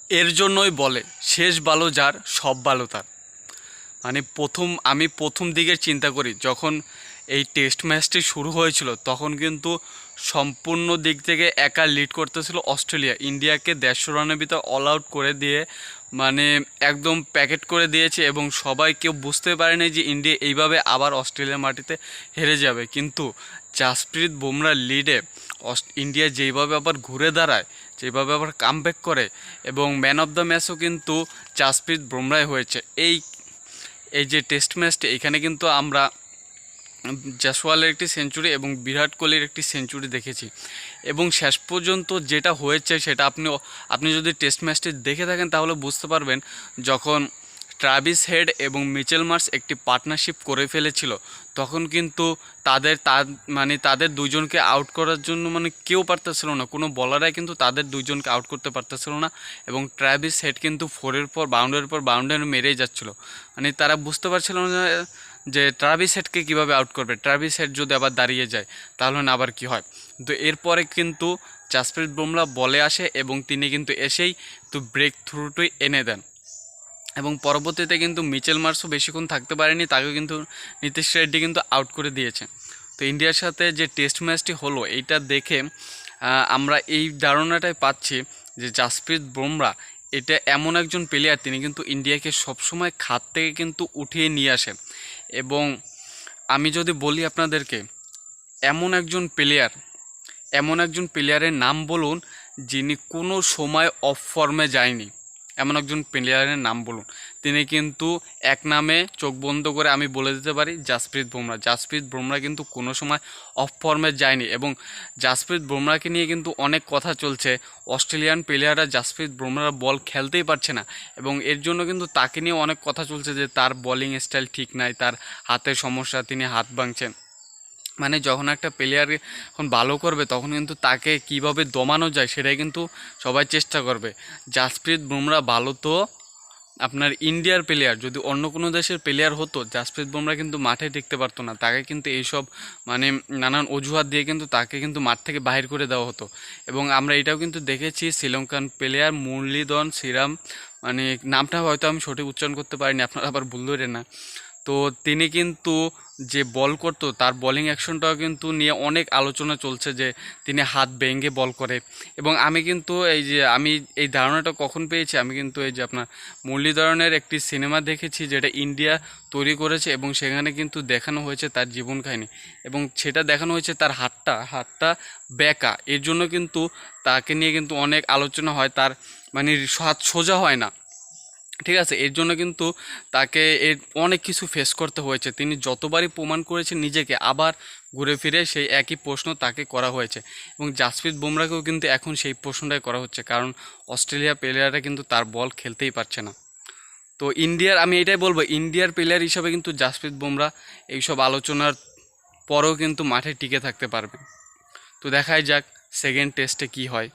এর জন্যই বলে শেষ ভালো যার সব ভালো তার। মানে আমি প্রথম দিকের চিন্তা করি যখন এই টেস্ট ম্যাচটি শুরু হয়েছিল, তখন কিন্তু সম্পূর্ণ দিক থেকে একা লিড করতেছিল অস্ট্রেলিয়া। ইন্ডিয়াকে 150 রানের ভিতর অল আউট করে দিয়ে মানে একদম প্যাকেট করে দিয়েছে, এবং সবাই কেউ বুঝতে পারেনি যে ইন্ডিয়া এইভাবে আবার অস্ট্রেলিয়ার মাটিতে হেরে যাবে। কিন্তু জাসপ্রীত বুমরার লিডে ইন্ডিয়া যেইভাবে আবার ঘুরে দাঁড়ায়, যেভাবে আবার কামব্যাক করে, এবং ম্যান অফ দ্য ম্যাচও কিন্তু জাসপ্রীত বুমরাই হয়েছে। এই এই যে টেস্ট ম্যাচটি, এখানে কিন্তু আমরা জয়সওয়ালের একটি সেঞ্চুরি এবং বিরাট কোহলির একটি সেঞ্চুরি দেখেছি। এবং শেষ পর্যন্ত যেটা হয়েছে সেটা আপনি যদি টেস্ট ম্যাচটি দেখে থাকেন তাহলে বুঝতে পারবেন। যখন ট্রাভিস হেড এবং মিচেল মার্শ একটি পার্টনারশিপ করে ফেলেছিল, তখন কিন্তু তাদের দুইজনকে আউট করার জন্য কেউ পারতেছিল না, কোনো বলারাই কিন্তু তাদের দুইজনকে আউট করতে পারতেছিল না। এবং ট্রাভিস হেড কিন্তু 4-এর পর বাউন্ডারি মেরেই যাচ্ছিল। তারা বুঝতে পারছিল না যে ট্রাভিস হেডকে কীভাবে আউট করবে। ট্রাভিস হেড যদি আবার দাঁড়িয়ে যায় তাহলে না আবার কী হয়। তো এরপরে কিন্তু জাসপ্রীত বুমরা বলে আসে এবং তিনি কিন্তু এসেই ব্রেক থ্রুটি এনে দেন। এবং পরবর্তীতে কিন্তু মিচেল মার্শও বেশিক্ষণ থাকতে পারেনি, তাকেও কিন্তু নীতিশ রেড্ডি কিন্তু আউট করে দিয়েছে। তো ইন্ডিয়ার সাথে যে টেস্ট ম্যাচটি হলো, এইটা দেখে আমরা এই ধারণাটাই পাচ্ছি যে জাসপ্রীত বুমরা এটা এমন একজন প্লেয়ার, তিনি কিন্তু ইন্ডিয়াকে সবসময় খাত থেকে কিন্তু উঠিয়ে নিয়ে আসেন। এবং আমি যদি বলি আপনাদেরকে, এমন একজন প্লেয়ারের নাম বলুন যিনি কোনো সময় অফ ফর্মে যায়নি। এমন একজন প্লেয়ারের নাম বলুন, তিনি কিন্তু এক নামে চোখ বন্ধ করে আমি বলে দিতে পারি জাসপ্রীত বুমরা কিন্তু কোনো সময় অফ ফর্মে যায়নি। এবং জাসপ্রীত বুমরাকে নিয়ে কিন্তু অনেক কথা চলছে, অস্ট্রেলিয়ান প্লেয়াররা জাসপ্রীত বুমরা বল খেলতেই পারছে না, এবং এর জন্য কিন্তু তাকে নিয়ে অনেক কথা চলছে যে তার বোলিং স্টাইল ঠিক নাই, তার হাতের সমস্যা, তিনি হাত ভাঙছেন। যখন একটা প্লেয়ার এখন ভালো করবে তখন কিন্তু তাকে কিভাবে দমানো যায় সেটাই কিন্তু সবাই চেষ্টা করবে। জাসপ্রীত বুমরা ভালো তো আপনার ইন্ডিয়ার প্লেয়ার, যদি অন্য কোনো দেশের প্লেয়ার হতো জাসপ্রীত বুমরা কিন্তু মাঠে টিকতে পারতো না, তাকে কিন্তু এইসব নানান অজুহাত দিয়ে কিন্তু তাকে কিন্তু মাঠ থেকে বাহির করে দেওয়া হতো। এবং আমরা এটাও কিন্তু দেখেছি শ্রীলঙ্কান প্লেয়ার মুরলীধরন শ্রীরাম, নামটা হয়তো আমি সঠিক উচ্চারণ করতে পারিনি, আপনারা আবার ভুল ধরেন না। তো তিনি কিন্তু যে বল করতো তার বোলিং অ্যাকশনটাও কিন্তু নিয়ে অনেক আলোচনা চলছে যে তিনি হাত ভেঙে বল করে। এবং আমি কিন্তু এই ধারণাটা কখন পেয়েছি, আমি কিন্তু এই যে আপনার মুরলীধরনের একটি সিনেমা দেখেছি যেটা ইন্ডিয়া তৈরি করেছে, এবং সেখানে কিন্তু দেখানো হয়েছে তার জীবন কাহিনী, এবং সেটা দেখানো হয়েছে তার হাতটা বেঁকা। এর জন্য কিন্তু তাকে নিয়ে কিন্তু অনেক আলোচনা হয়, তার হাত সোজা হয় না, ঠিক আছে। এর জন্য কিন্তু তাকে অনেক কিছু ফেস করতে হয়েছে। তিনি যতবারই প্রমাণ করেছেন নিজেকে, আবার ঘুরে ফিরে সেই একই প্রশ্ন তাকে করা হয়েছে। এবং জাসপ্রীত বুমরাকেও কিন্তু এখন সেই প্রশ্নটাই করা হচ্ছে, কারণ অস্ট্রেলিয়া প্লেয়াররা কিন্তু তার বল খেলতেই পারছে না। তো আমি এটাই বলবো, ইন্ডিয়ার প্লেয়ার হিসাবে কিন্তু জাসপ্রীত বুমরা এইসব আলোচনার পরেও কিন্তু মাঠে টিকে থাকতে পারবে। তো দেখাই যাক সেকেন্ড টেস্টে কি হয়।